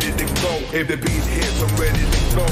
ready to go. If the beat hits, I'm ready to go.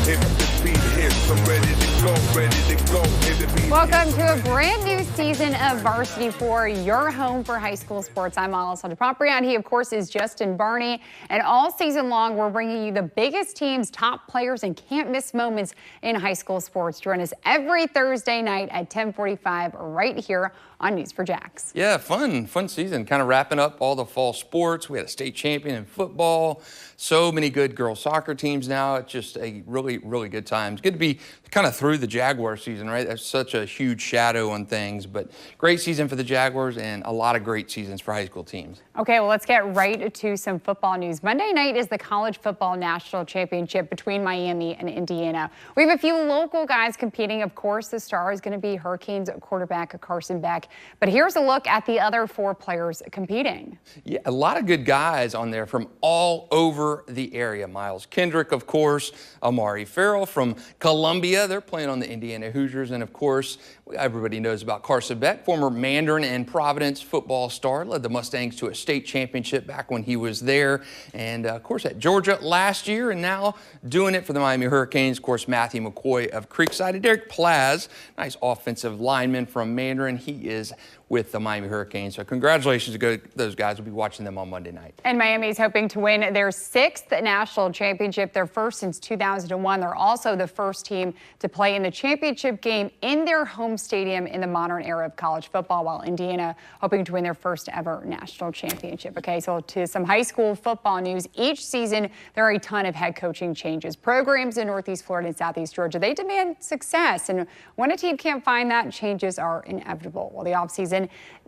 If the beat hits, I'm ready to go, ready to go. If the beat Welcome to a brand new season of Varsity for your home for high school sports. I'm Alessandra Pontbriand. He, of course, is Justin Barney. And all season long, we're bringing you the biggest teams, top players, and can't miss moments in high school sports. Join us every Thursday night at 10:45 right here on News4JAX. Yeah, fun season. Kind of wrapping up all the fall sports. We had a state champion in football. So many good girls soccer teams now. It's just a really good time. It's good to be kind of through the Jaguar season, right? That's such a huge shadow on things, but great season for the Jaguars and a lot of great seasons for high school teams. Okay, well, let's get right to some football news. Monday night is the College Football National Championship between Miami and Indiana. We have a few local guys competing. Of course, the star is going to be Hurricanes quarterback Carson Beck. But here's a look at the other 4 players competing. Yeah, a lot of good guys on there from all over the area. Miles Kendrick, of course, Amari Farrell from Columbia. They're playing on the Indiana Hoosiers. And of course, everybody knows about Carson Beck, former Mandarin and Providence football star, led the Mustangs to a state championship back when he was there. And of course, at Georgia last year, and now doing it for the Miami Hurricanes. Of course, Matthew McCoy of Creekside and Derek Plaz, nice offensive lineman from Mandarin. He is with the Miami Hurricanes. So congratulations to those guys. We'll be watching them on Monday night. And Miami's hoping to win their 6th national championship, their first since 2001. They're also the first team to play in the championship game in their home stadium in the modern era of college football, while Indiana hoping to win their first ever national championship. Okay, so to some high school football news. Each season, there are a ton of head coaching changes. Programs in Northeast Florida and Southeast Georgia, they demand success. And when a team can't find that, changes are inevitable. Well, the offseason,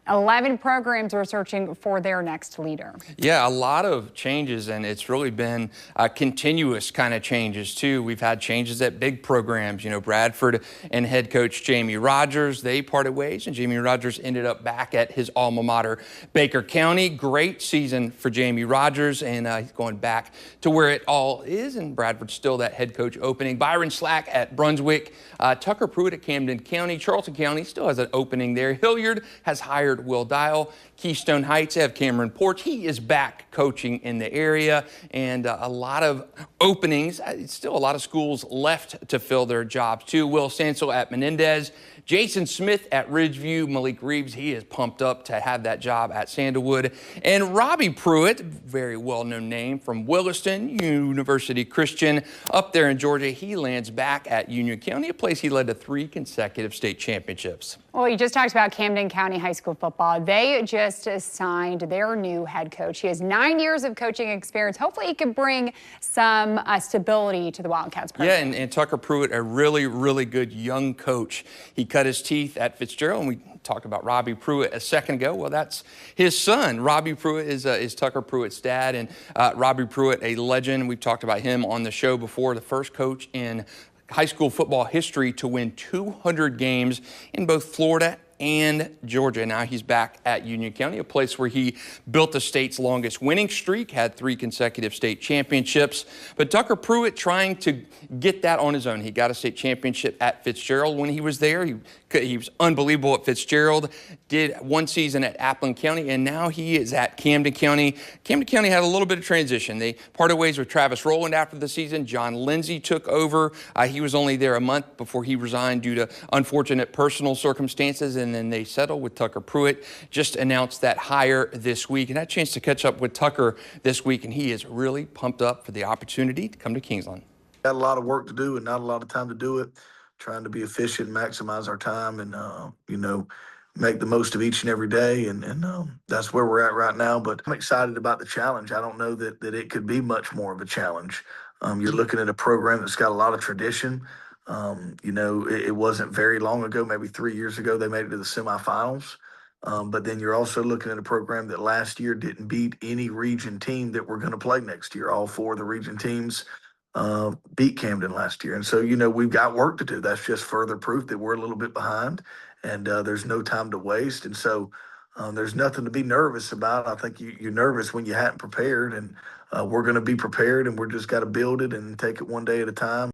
11 programs are searching for their next leader. Yeah, a lot of changes, and it's really been continuous kind of changes, too. We've had changes at big programs. You know, Bradford and head coach Jamie Rogers, they parted ways, and Jamie Rogers ended up back at his alma mater, Baker County. Great season for Jamie Rogers, and he's going back to where it all is, and Bradford's still that head coach opening. Byron Slack at Brunswick, Tucker Pruitt at Camden County. Charlton County still has an opening there. Hilliard has hired Will Dial. Keystone Heights have Cameron Porch. He is back coaching in the area, and a lot of openings. Still a lot of schools left to fill their jobs too. Will Sansel at Menendez. Jason Smith at Ridgeview. Malik Reeves, he is pumped up to have that job at Sandalwood. And Robbie Pruitt, very well-known name from Williston University Christian up there in Georgia. He lands back at Union County, a place he led to 3 consecutive state championships. Well, you just talked about Camden County High School football. They just signed their new head coach. He has 9 years of coaching experience. Hopefully he can bring some stability to the Wildcats program. Yeah, and Tucker Pruitt, a really good young coach. He cut his teeth at Fitzgerald, and we talked about Robbie Pruitt a second ago. Well, that's his son. Robbie Pruitt is Tucker Pruitt's dad, and Robbie Pruitt, a legend. We've talked about him on the show before, the first coach in high school football history to win 200 games in both Florida and Georgia. Now he's back at Union County, a place where he built the state's longest winning streak, had 3 consecutive state championships. But Tucker Pruitt trying to get that on his own. He got a state championship at Fitzgerald when he was there. He was unbelievable at Fitzgerald, did 1 season at Appleton County, and now he is at Camden County. Camden County had a little bit of transition. They parted ways with Travis Rowland after the season. John Lindsay took over. He was only there a month before he resigned due to unfortunate personal circumstances, and then they settled with Tucker Pruitt. Just announced that hire this week, and had a chance to catch up with Tucker this week, and he is really pumped up for the opportunity to come to Kingsland. Got a lot of work to do and not a lot of time to do it. Trying to be efficient, maximize our time, and make the most of each and every day. And that's where we're at right now. But I'm excited about the challenge. I don't know that it could be much more of a challenge. You're looking at a program that's got a lot of tradition. It wasn't very long ago, maybe 3 years ago, they made it to the semifinals. But then you're also looking at a program that last year didn't beat any region team that we're going to play next year. All 4 of the region teams beat Camden last year. And so, we've got work to do. That's just further proof that we're a little bit behind, and there's no time to waste. And so there's nothing to be nervous about. I think you're nervous when you hadn't prepared, and we're going to be prepared, and we're just got to build it and take it one day at a time.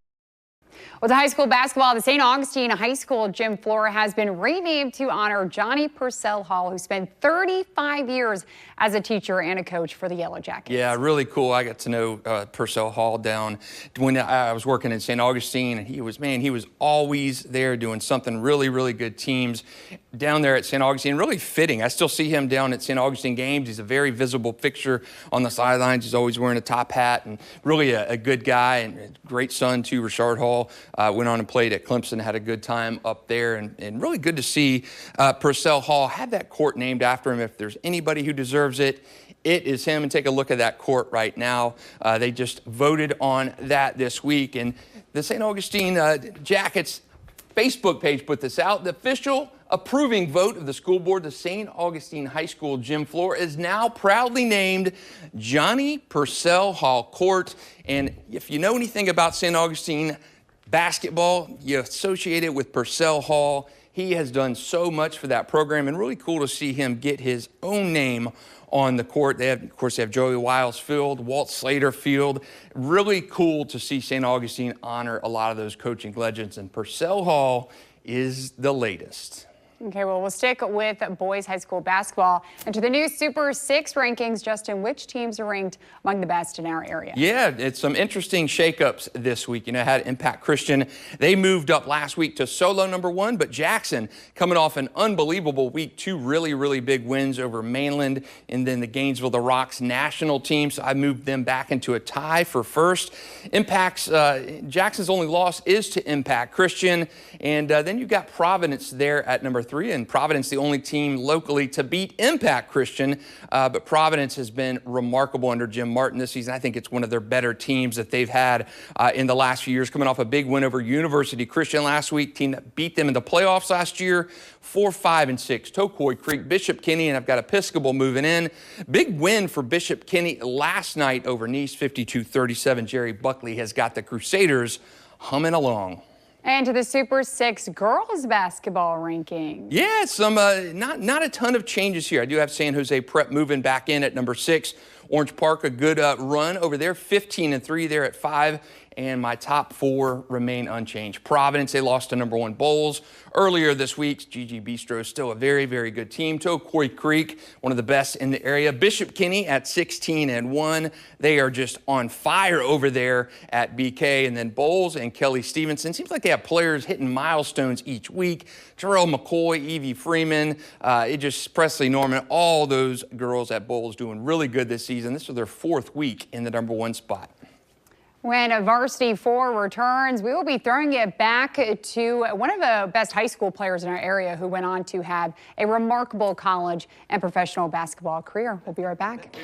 Well, to high school basketball, the St. Augustine High School gym floor has been renamed to honor Johnny Purcell Hall, who spent 35 years as a teacher and a coach for the Yellow Jackets. Yeah, really cool. I got to know Purcell Hall down when I was working in St. Augustine, and he was always there doing something really good. Teams down there at St. Augustine, really fitting. I still see him down at St. Augustine games. He's a very visible fixture on the sidelines. He's always wearing a top hat, and really a good guy and a great son too. Richard Hall went on and played at Clemson, had a good time up there, and really good to see Purcell Hall have that court named after him. If there's anybody who deserves it, it is him. And take a look at that court right now. They just voted on that this week, and the St. Augustine Jackets Facebook page put this out. The official approving vote of the school board, the St. Augustine High School gym floor is now proudly named Johnny Purcell Hall Court. And if you know anything about St. Augustine basketball, you associate it with Purcell Hall. He has done so much for that program, and really cool to see him get his own name on the court. Of course, they have Joey Wiles Field, Walt Slater Field. Really cool to see St. Augustine honor a lot of those coaching legends, and Purcell Hall is the latest. Okay, well, we'll stick with boys high school basketball. And to the new Super 6 rankings, Justin, which teams are ranked among the best in our area? Yeah, it's some interesting shakeups this week. You know, had Impact Christian. They moved up last week to solo #1, but Jackson coming off an unbelievable week, 2 really big wins over Mainland, and then the Gainesville, the Rocks national team. So I moved them back into a tie for first. Jackson's only loss is to Impact Christian, and then you've got Providence there at #3. And Providence, the only team locally to beat Impact Christian. But Providence has been remarkable under Jim Martin this season. I think it's one of their better teams that they've had in the last few years, coming off a big win over University Christian last week, team that beat them in the playoffs last year, 4-5-6. Tocoy Creek, Bishop Kenny, and I've got Episcopal moving in. Big win for Bishop Kenny last night over Nice, 52-37. Jerry Buckley has got the Crusaders humming along. And to the Super 6 girls basketball rankings. Yeah, some not a ton of changes here. I do have San Jose Prep moving back in at #6. Orange Park, a good run over there, 15-3 there at 5. And my top 4 remain unchanged. Providence, they lost to #1 Bowls earlier this week. GG Bistro is still a very good team. Tocoy Creek, one of the best in the area. Bishop Kenny at 16-1. They are just on fire over there at BK. And then Bowls and Kelly Stevenson. Seems like they have players hitting milestones each week. Terrell McCoy, Evie Freeman, Presley Norman, all those girls at Bowls doing really good this season. This is their 4th week in the #1 spot. When Varsity 4 returns, we will be throwing it back to one of the best high school players in our area who went on to have a remarkable college and professional basketball career. We'll be right back.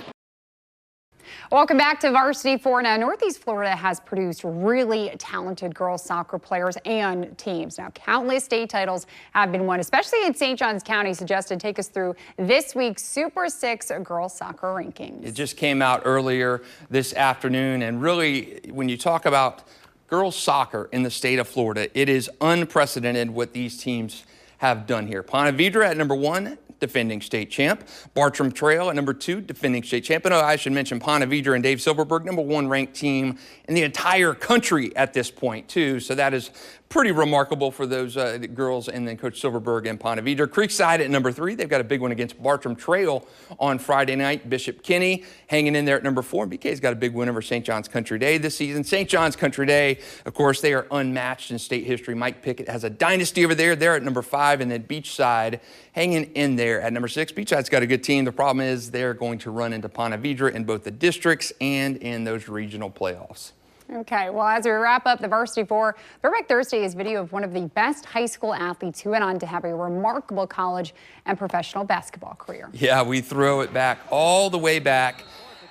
Welcome back to Varsity 4. Now, Northeast Florida has produced really talented girls soccer players and teams. Now, countless state titles have been won, especially in St. Johns County. So, Justin, take us through this week's Super 6 girls soccer rankings. It just came out earlier this afternoon, and really, when you talk about girls soccer in the state of Florida, it is unprecedented what these teams have done here. Ponte Vedra at #1. Defending state champ. Bartram Trail at #2, defending state champ. And I should mention Ponte Vedra and Dave Silverberg, #1 ranked team in the entire country at this point, too. So that is pretty remarkable for those girls, and then Coach Silverberg and Ponte Vedra. Creekside at #3. They've got a big one against Bartram Trail on Friday night. Bishop Kenny hanging in there at #4. BK's got a big win over St. John's Country Day this season. St. John's Country Day, of course, they are unmatched in state history. Mike Pickett has a dynasty over there. They're at #5, and then Beachside hanging in there at #6. Beachside's got a good team. The problem is they're going to run into Ponte Vedra in both the districts and in those regional playoffs. Okay, well, as we wrap up the Varsity 4, Throwback Thursday is video of one of the best high school athletes who went on to have a remarkable college and professional basketball career. Yeah, we throw it back all the way back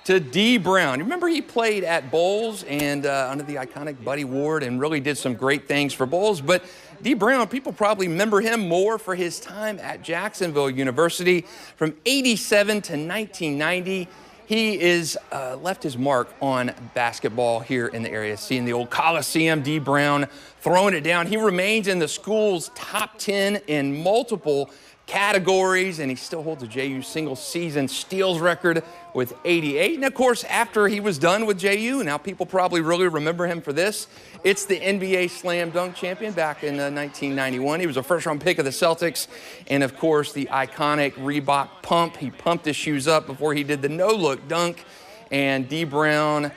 to Dee Brown. Remember, he played at Bowls and under the iconic Buddy Ward and really did some great things for Bowls. But Dee Brown, people probably remember him more for his time at Jacksonville University from '87 to 1990. He is left his mark on basketball here in the area. Seeing the old Coliseum, Dee Brown throwing it down. He remains in the school's top 10 in multiple categories, and he still holds a JU single season steals record with 88. And of course, after he was done with JU, now people probably really remember him for this. It's the NBA Slam Dunk champion back in 1991. He was a first-round pick of the Celtics, and of course, the iconic Reebok pump. He pumped his shoes up before he did the no-look dunk, and D. Brown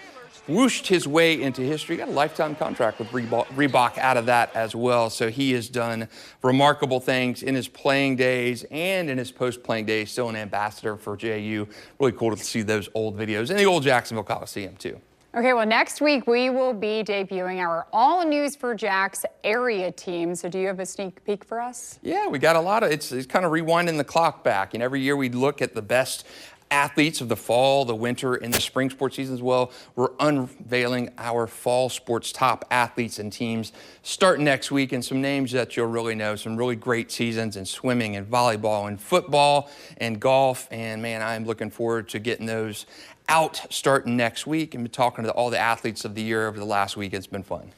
whooshed his way into history. Got a lifetime contract with Reebok out of that as well. So he has done remarkable things in his playing days and in his post-playing days. Still an ambassador for JU. Really cool to see those old videos in the old Jacksonville Coliseum too. Okay, well, next week we will be debuting our all News4JAX area team. So do you have a sneak peek for us? Yeah, we got a lot of, it's kind of rewinding the clock back. And every year we look at the best athletes of the fall, the winter, and the spring sports season as well. We're unveiling our fall sports top athletes and teams starting next week, and some names that you'll really know, some really great seasons in swimming and volleyball and football and golf. And man, I'm looking forward to getting those out starting next week and talking to all the athletes of the year over the last week. It's been fun.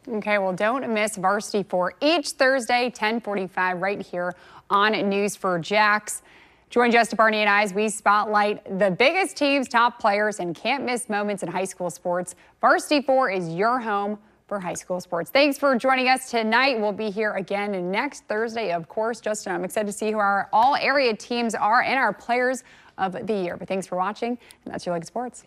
Okay, well, don't miss Varsity 4 each Thursday, 10:45, right here on News4JAX. Join Justin, Barney, and I as we spotlight the biggest teams, top players, and can't miss moments in high school sports. Varsity 4 is your home for high school sports. Thanks for joining us tonight. We'll be here again next Thursday, of course. Justin, I'm excited to see who our all-area teams are and our players of the year. But thanks for watching, and that's your look at sports.